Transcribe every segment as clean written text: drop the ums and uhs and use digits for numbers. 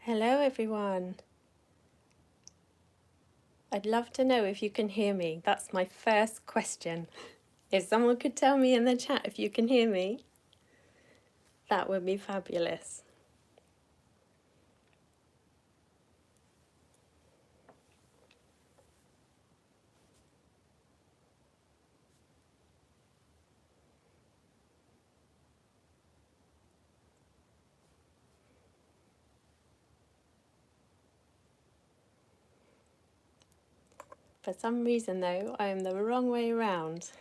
Hello everyone. I'd love to know if you can hear me. That's my first question. If someone could tell me in the chat if you can hear me, that would be fabulous. For some reason though, I am the wrong way around.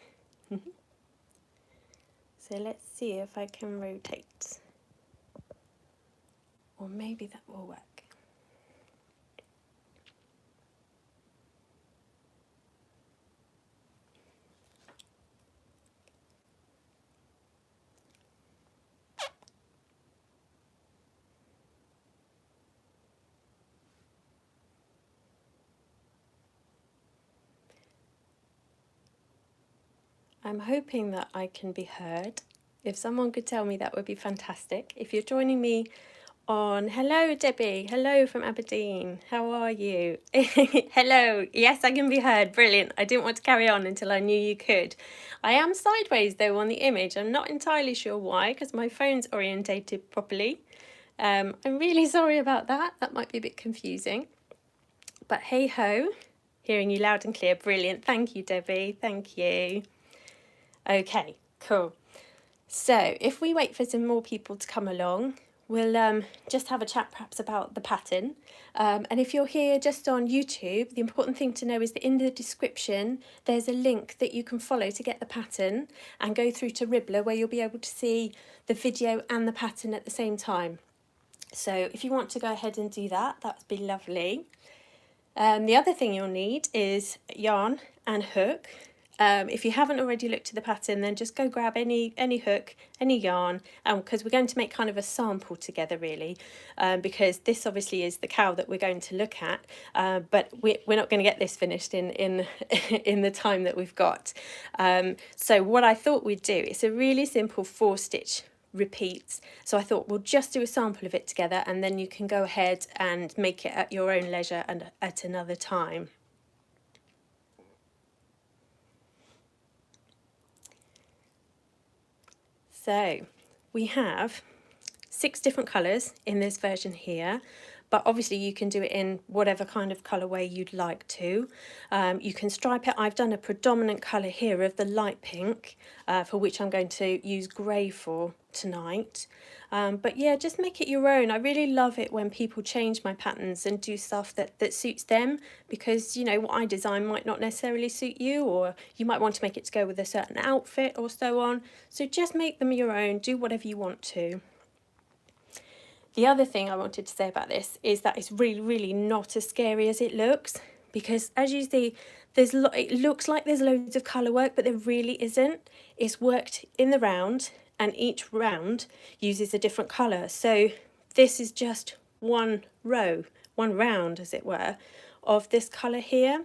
So let's see if I can rotate. Or maybe that will work. I'm hoping that I can be heard. If someone could tell me, that would be fantastic. If you're joining me on, hello Debbie, hello from Aberdeen, how are you? Hello, yes, I can be heard, brilliant. I didn't want to carry on until I knew you could. I am sideways though on the image. I'm not entirely sure why, because my phone's orientated properly. I'm really sorry about that. That might be a bit confusing. But hey ho, hearing you loud and clear, brilliant. Thank you, Debbie, thank you. Okay, cool. So if we wait for some more people to come along, we'll just have a chat perhaps about the pattern. And if you're here just on YouTube, the important thing to know is that in the description, there's a link that you can follow to get the pattern and go through to Ribblr, where you'll be able to see the video and the pattern at the same time. So if you want to go ahead and do that, that would be lovely. The other thing you'll need is yarn and hook. If you haven't already looked at the pattern, then just go grab any hook, any yarn, because we're going to make kind of a sample together really, because this obviously is the cowl that we're going to look at, but we're not going to get this finished in in the time that we've got. So what I thought we'd do, it's a really simple 4-stitch repeats, so I thought we'll just do a sample of it together, and then you can go ahead and make it at your own leisure and at another time. So we have 6 different colours in this version here, but obviously you can do it in whatever kind of colourway you'd like to. You can stripe it. I've done a predominant colour here of the light pink, for which I'm going to use grey for tonight. But yeah, just make it your own. I really love it when people change my patterns and do stuff that suits them, because you know what I design might not necessarily suit you, or you might want to make it to go with a certain outfit or so on. So just make them your own, do whatever you want to. The other thing I wanted to say about this is that it's really not as scary as it looks, because as you see, it looks like there's loads of colour work, but there really isn't. It's worked in the round, and each round uses a different colour. So this is just one row, one round as it were, of this colour here.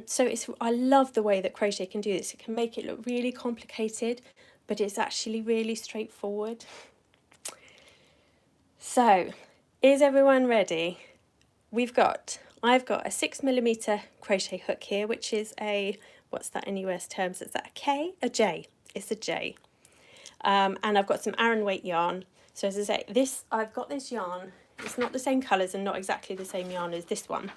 So I love the way that crochet can do this. It can make it look really complicated, but it's actually really straightforward. So, is everyone ready? I've got a 6mm crochet hook here, which is a, what's that in US terms? Is that a K? A J. It's a J. And I've got some Aran weight yarn. So as I say, I've got this yarn. It's not the same colours and not exactly the same yarn as this one.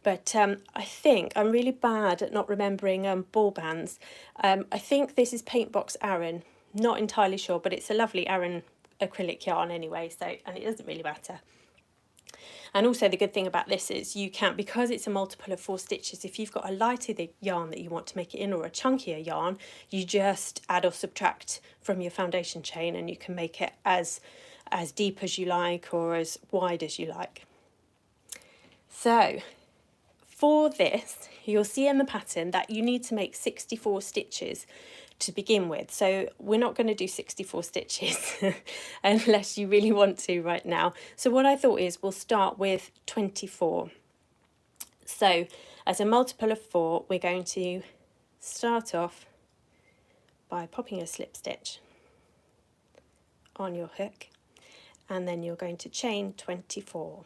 But I think I'm really bad at not remembering ball bands. I think this is Paintbox Aran. Not entirely sure, but it's a lovely Aran acrylic yarn anyway, so, and it doesn't really matter. And also the good thing about this is you can, because it's a multiple of 4 stitches, if you've got a lighter yarn that you want to make it in, or a chunkier yarn, you just add or subtract from your foundation chain, and you can make it as deep as you like or as wide as you like. So for this, you'll see in the pattern that you need to make 64 stitches to begin with. So we're not going to do 64 stitches unless you really want to right now. So what I thought is we'll start with 24. So as a multiple of 4, we're going to start off by popping a slip stitch on your hook, and then you're going to chain 24.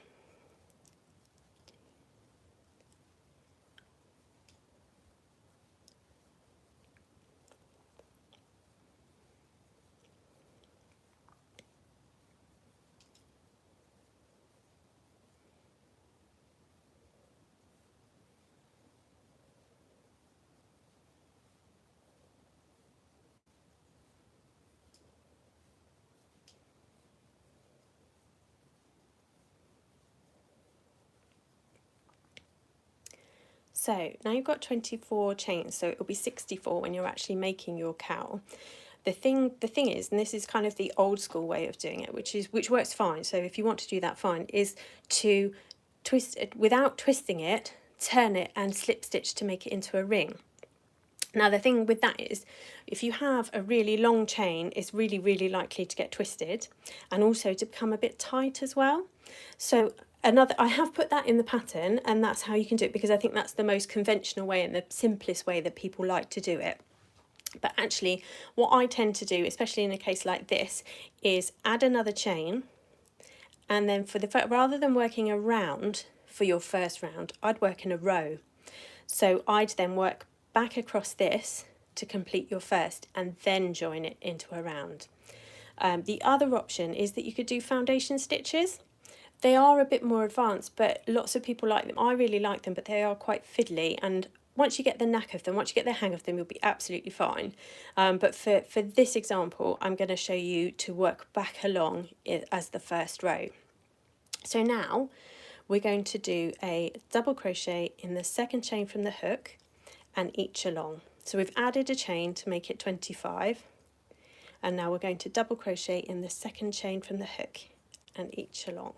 So now you've got 24 chains, so it'll be 64 when you're actually making your cowl. The thing is, and this is kind of the old school way of doing it, which works fine, so if you want to do that, fine, is to twist it without twisting it, turn it and slip stitch to make it into a ring. Now the thing with that is, if you have a really long chain, it's really, really likely to get twisted and also to become a bit tight as well. So I have put that in the pattern, and that's how you can do it, because I think that's the most conventional way and the simplest way that people like to do it. But actually what I tend to do, especially in a case like this, is add another chain, and then rather than working a round for your first round, I'd work in a row. So I'd then work back across this to complete your first and then join it into a round. The other option is that you could do foundation stitches. They are a bit more advanced, but lots of people like them. I really like them, but they are quite fiddly, and once you get the knack of them, once you get the hang of them, you'll be absolutely fine. But for this example, I'm going to show you to work back along as the first row. So now we're going to do a double crochet in the second chain from the hook and each along. So we've added a chain to make it 25, and now we're going to double crochet in the second chain from the hook and each along.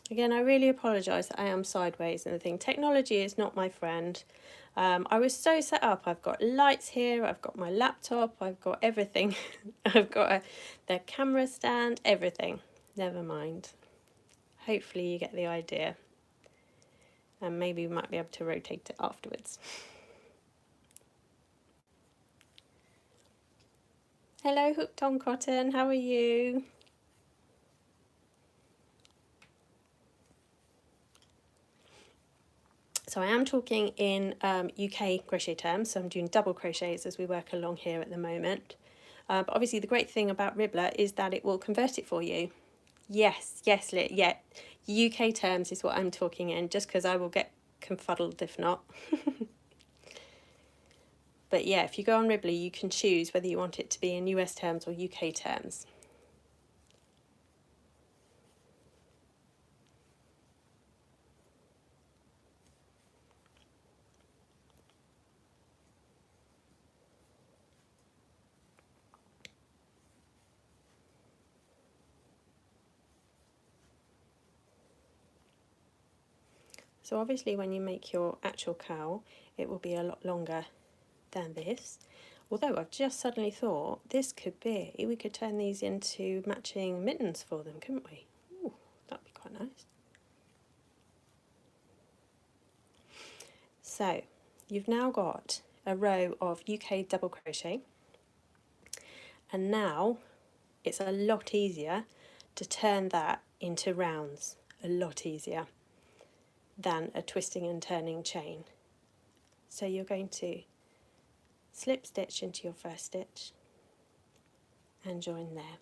Again, I really apologise that I am sideways and the thing. Technology is not my friend. I was so set up. I've got lights here, I've got my laptop, I've got everything. I've got the camera stand, everything. Never mind. Hopefully you get the idea. And maybe we might be able to rotate it afterwards. Hello, Hooked on Cotton, how are you? So I am talking in UK crochet terms, so I'm doing double crochets as we work along here at the moment. But obviously the great thing about Ribblr is that it will convert it for you. Yes, yeah, UK terms is what I'm talking in, just because I will get confuddled if not. But yeah, if you go on Ribblr, you can choose whether you want it to be in US terms or UK terms. So obviously when you make your actual cowl, it will be a lot longer than this. Although I've just suddenly thought this could be, we could turn these into matching mittens for them, couldn't we? Ooh, that'd be quite nice. So you've now got a row of UK double crochet, and now it's a lot easier to turn that into rounds, a lot easier than a twisting and turning chain. So you're going to slip stitch into your first stitch and join there.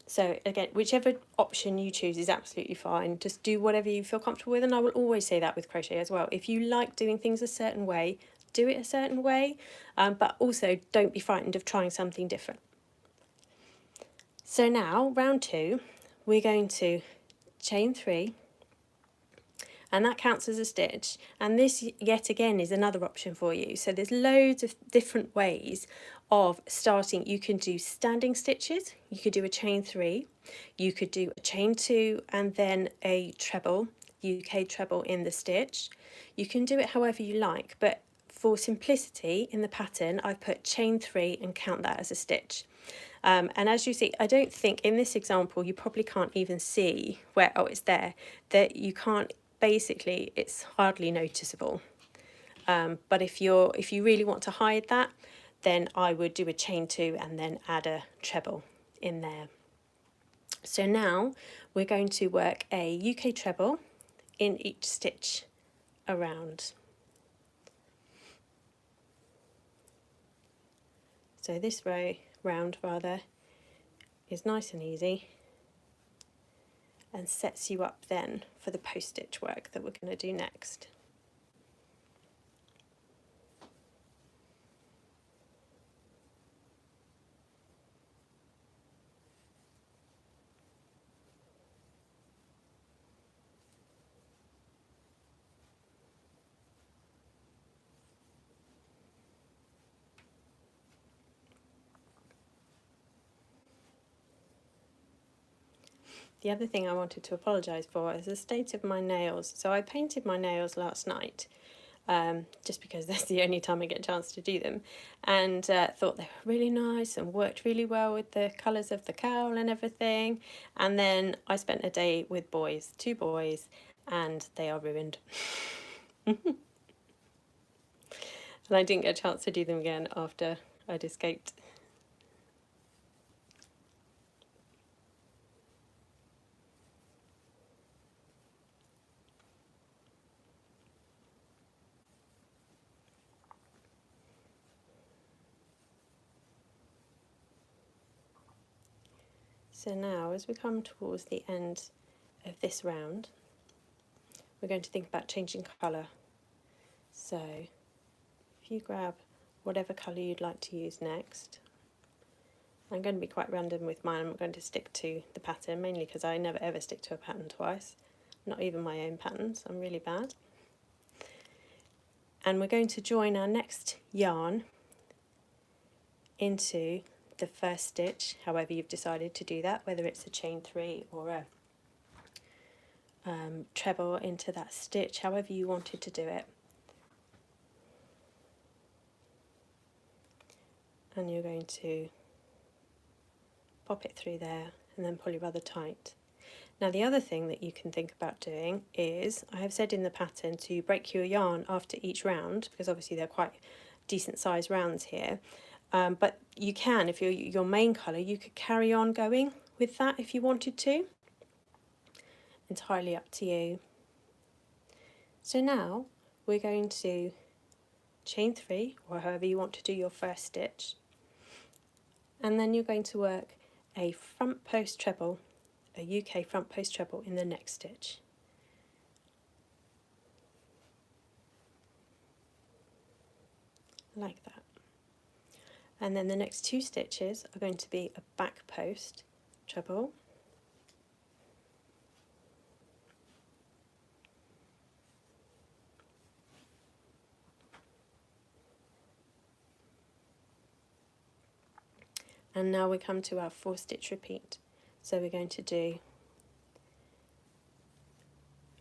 So again, whichever option you choose is absolutely fine. Just do whatever you feel comfortable with, and I will always say that with crochet as well. If you like doing things a certain way, do it a certain way, but also don't be frightened of trying something different. So now, round 2, we're going to chain 3, and that counts as a stitch, and this yet again is another option for you. So there's loads of different ways of starting. You can do standing stitches, you could do a chain 3, you could do a chain 2 and then a treble, UK treble in the stitch. You can do it however you like, but for simplicity in the pattern I've put chain 3 and count that as a stitch. And as you see, I don't think in this example you probably can't even see where, oh, it's there, that you can't, basically it's hardly noticeable. But if you really want to hide that, then I would do a chain 2 and then add a treble in there. So now we're going to work a UK treble in each stitch around. So this round is nice and easy and sets you up then for the post stitch work that we're going to do next. the other thing I wanted to apologise for is the state of my nails. So I painted my nails last night, just because that's the only time I get a chance to do them, and thought they were really nice and worked really well with the colours of the cowl and everything. And then I spent a day with boys, 2 boys, and they are ruined. And I didn't get a chance to do them again after I'd escaped. So now, as we come towards the end of this round, we're going to think about changing colour. So if you grab whatever colour you'd like to use next. I'm going to be quite random with mine. I'm going to stick to the pattern, mainly because I never ever stick to a pattern twice, not even my own patterns. I'm really bad. And we're going to join our next yarn into the first stitch, however you've decided to do that, whether it's a chain 3 or a treble into that stitch, however you wanted to do it. And you're going to pop it through there and then pull it rather tight. Now the other thing that you can think about doing is, I have said in the pattern to break your yarn after each round, because obviously they're quite decent sized rounds here, but you can, if you're your main colour, you could carry on going with that if you wanted to. Entirely up to you. So now we're going to chain 3, or however you want to do your first stitch, and then you're going to work a front post treble, a UK front post treble in the next stitch. Like that. And then the next 2 stitches are going to be a back post treble, and now we come to our 4 stitch repeat. So we're going to do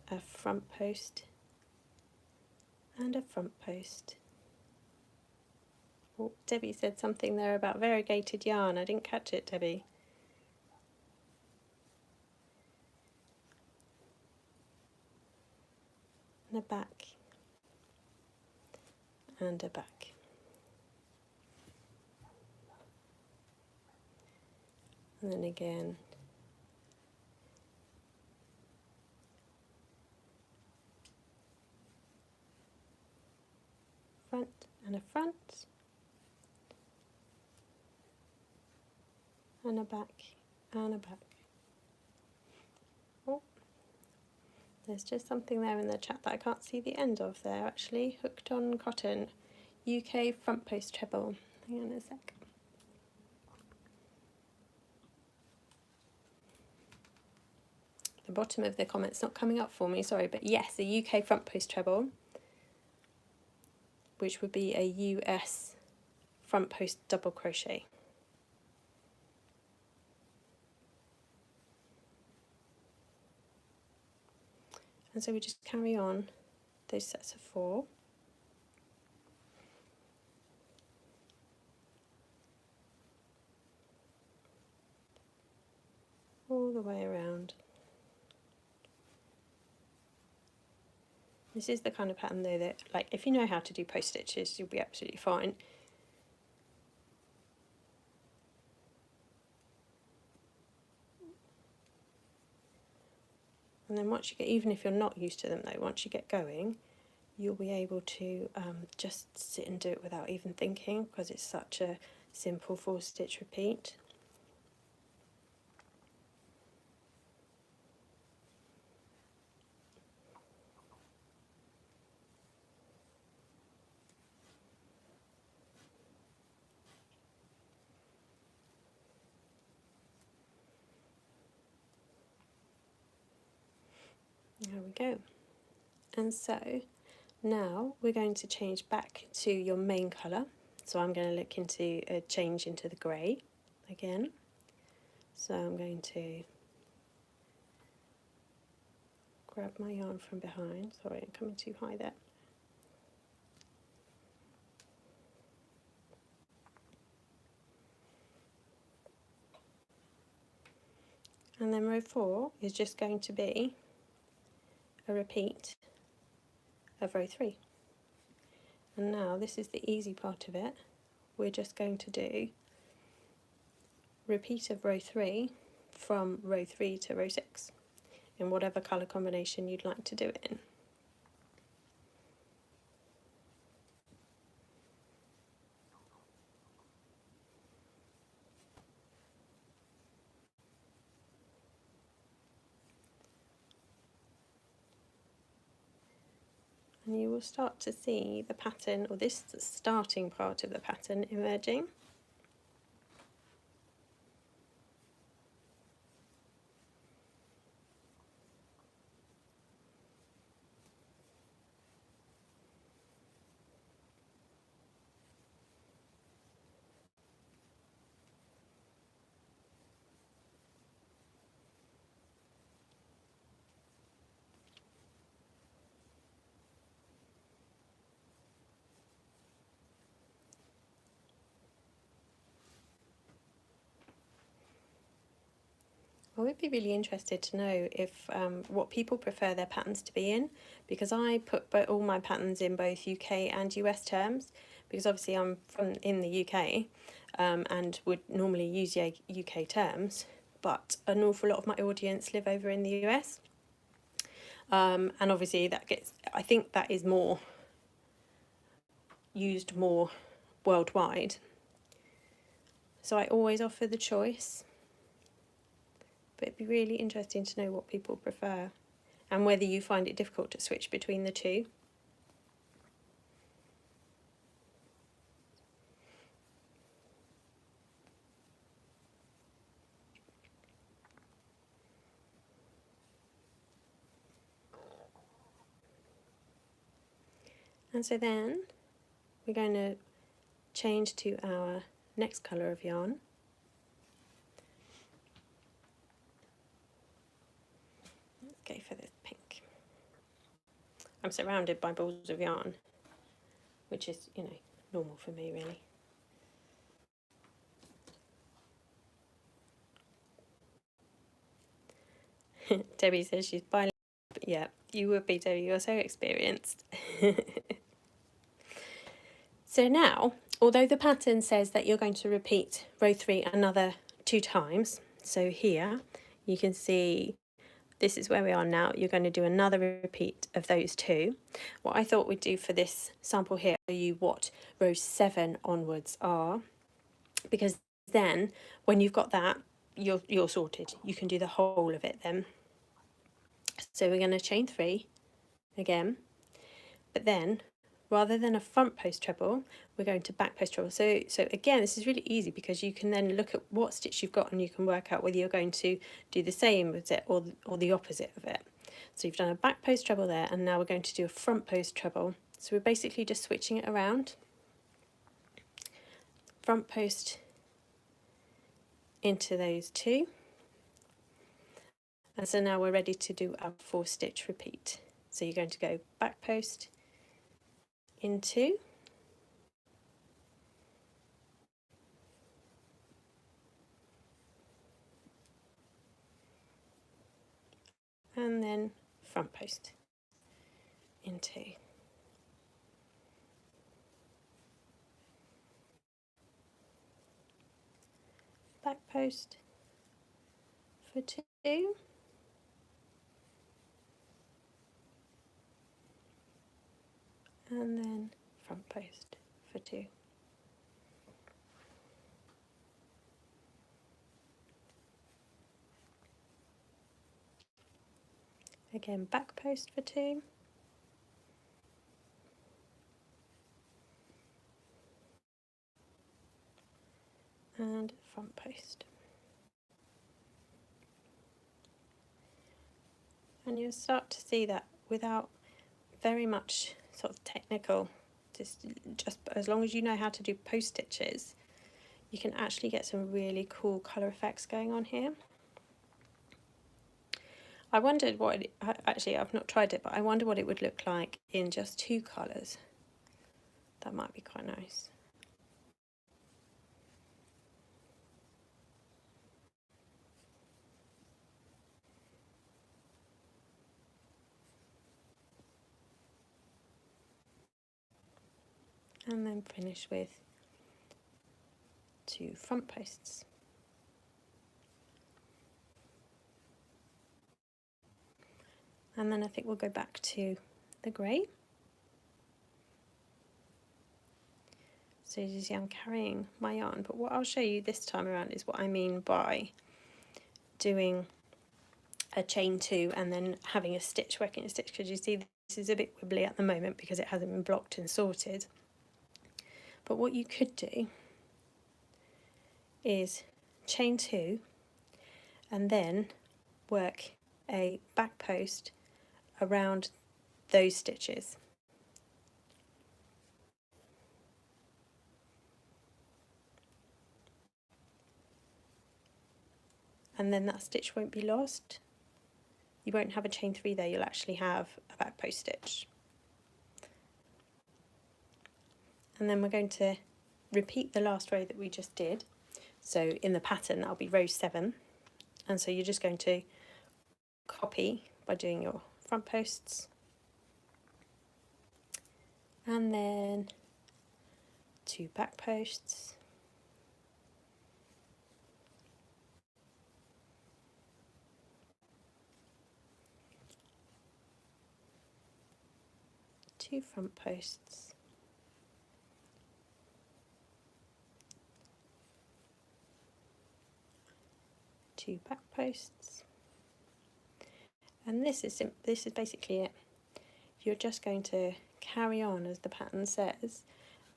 a front post and a front post. Oh, Debbie said something there about variegated yarn. I didn't catch it, Debbie. And a back and a back. And then again. Front and a front. And a back and a back. Oh, there's just something there in the chat that I can't see the end of there actually. Hooked on cotton, UK front post treble. Hang on a sec. The bottom of the comment's not coming up for me, sorry, but yes, a UK front post treble, which would be a US front post double crochet. And so we just carry on those sets of 4. All the way around. This is the kind of pattern though that, like, if you know how to do post stitches, you'll be absolutely fine. And then once you get, even if you're not used to them though, once you get going, you'll be able to just sit and do it without even thinking, because it's such a simple 4 stitch repeat. There we go. And so now we're going to change back to your main colour. So I'm going to look into a change into the grey again. So I'm going to grab my yarn from behind. Sorry, I'm coming too high there. And then row 4 is just going to be a repeat of row 3. And now this is the easy part of it. We're just going to do repeat of row 3 from row 3 to row 6 in whatever colour combination you'd like to do it in. And you will start to see the pattern, or this starting part of the pattern, emerging. I would be really interested to know if what people prefer their patterns to be in, because I put all my patterns in both UK and US terms, because obviously I'm in the UK and would normally use UK terms, but an awful lot of my audience live over in the US, and obviously I think that is used more worldwide. So I always offer the choice. But it'd be really interesting to know what people prefer and whether you find it difficult to switch between the two. And so then we're going to change to our next colour of yarn. Let's go for this pink. I'm surrounded by balls of yarn, which is, you know, normal for me really. Debbie says she's bilingual. Yeah, you would be, Debbie, you're so experienced. So now, although the pattern says that you're going to repeat row 3 another 2 times, so here you can see this is where we are now. You're going to do another repeat of those 2. What I thought we'd do for this sample here, show you what row 7 onwards are, because then when you've got that, you're sorted. You can do the whole of it then. So we're going to chain 3 again, but then rather than a front post treble, we're going to back post treble. So again, this is really easy because you can then look at what stitch you've got and you can work out whether you're going to do the same with it or the opposite of it. So you've done a back post treble there, and now we're going to do a front post treble. So we're basically just switching it around. Front post into those 2. And so now we're ready to do our 4 stitch repeat. So you're going to go back post into, and then front post into, back post for 2, and then front post for 2. Again, back post for 2, and front post. And you'll start to see that without very much sort of technical, just as long as you know how to do post stitches, you can actually get some really cool colour effects going on here. I wondered what it, actually I've not tried it, but I wonder what it would look like in just 2 colours. That might be quite nice. And then finish with 2 front posts. And then I think we'll go back to the grey. So as you see, I'm carrying my yarn, but what I'll show you this time around is what I mean by doing a chain 2 and then having a stitch, working a stitch, because you see this is a bit wibbly at the moment because it hasn't been blocked and sorted. But what you could do is chain 2 and then work a back post around those stitches. And then that stitch won't be lost. You won't have a chain 3 there, you'll actually have a back post stitch. And then we're going to repeat the last row that we just did. So in the pattern that'll be row 7, and so you're just going to copy by doing your front posts and then 2 back posts, two front posts, two back posts, and this is basically it. You're just going to carry on as the pattern says.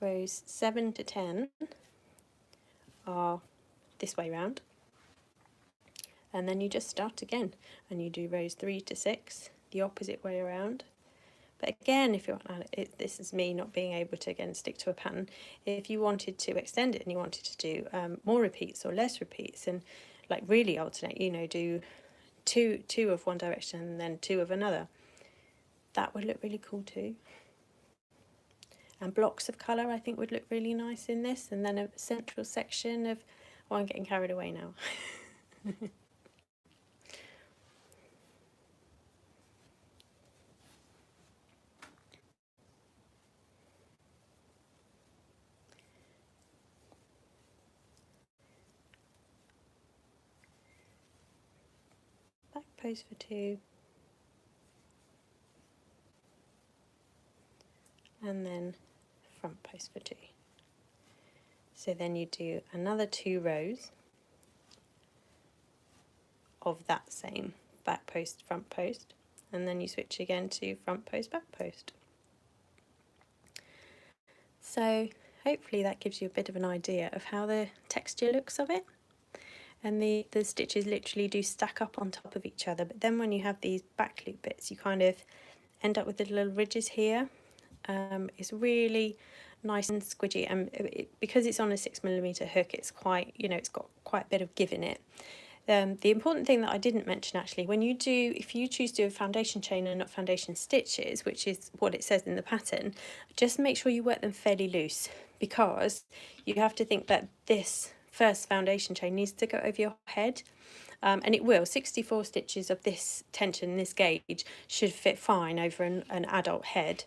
Rows 7 to 10 are this way round, and then you just start again and you do rows 3 to 6 the opposite way around. But again, if you want, this is me not being able to again stick to a pattern. If you wanted to extend it and you wanted to do more repeats or less repeats and like really alternate, you know, do two of one direction and then 2 of another, that would look really cool too. And blocks of colour I think would look really nice in this, and then a central section of, oh, I'm getting carried away now. Back post for 2, and then front post for 2. So then you do another 2 rows of that same back post, front post, and then you switch again to front post, back post. So hopefully that gives you a bit of an idea of how the texture looks of it. And the stitches literally do stack up on top of each other, but then when you have these back loop bits, you kind of end up with the little ridges here. It's really nice and squidgy, and because it's on a 6mm hook, it's quite, you know, it's got quite a bit of give in it. The important thing that I didn't mention actually, when you do, if you choose to do a foundation chain and not foundation stitches, which is what it says in the pattern, just make sure you work them fairly loose, because you have to think that this first foundation chain needs to go over your head. And it will. 64 stitches of this tension, this gauge, should fit fine over an adult head.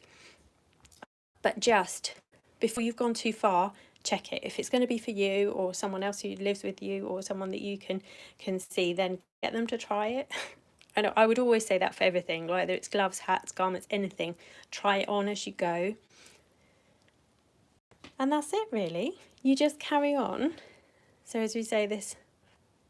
But just before you've gone too far, check it. If it's going to be for you or someone else who lives with you or someone that you can see, then get them to try it. And I would always say that for everything, whether it's gloves, hats, garments, anything, try it on as you go. And that's it really. You just carry on. So as we say, this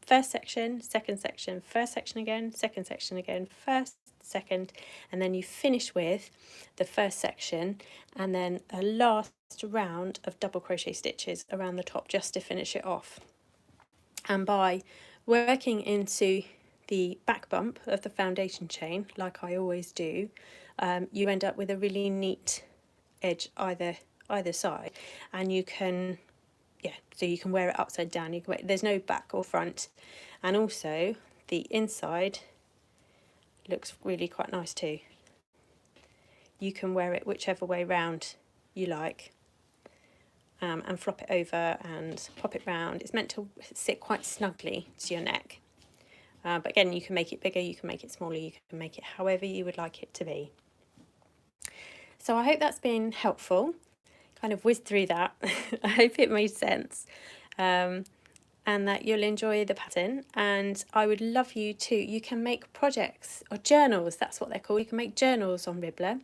first section, second section, first section again, second section again, first, second, and then you finish with the first section and then a last round of double crochet stitches around the top just to finish it off. And by working into the back bump of the foundation chain, like I always do, you end up with a really neat edge either side, and you can, yeah, so you can wear it upside down. You can there's no back or front, and also the inside looks really quite nice too. You can wear it whichever way round you like, and flop it over and pop it round. It's meant to sit quite snugly to your neck, but again, you can make it bigger, you can make it smaller, you can make it however you would like it to be. So I hope that's been helpful. Kind of whizzed through that. I hope it made sense, and that you'll enjoy the pattern. And I would love you to, you can make projects or journals, that's what they're called. You can make journals on Ribblr,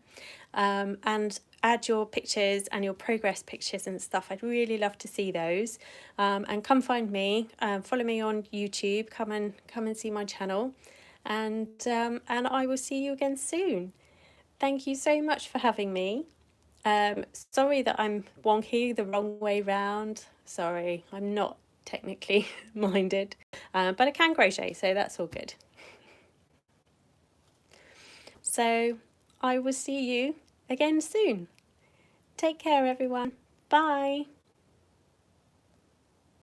and add your pictures and your progress pictures and stuff. I'd really love to see those. And come find me, follow me on YouTube, come and see my channel, and I will see you again soon. Thank you so much for having me. Sorry that I'm wonky the wrong way round. Sorry, I'm not technically minded, but I can crochet, so that's all good. So I will see you again soon. Take care, everyone. Bye.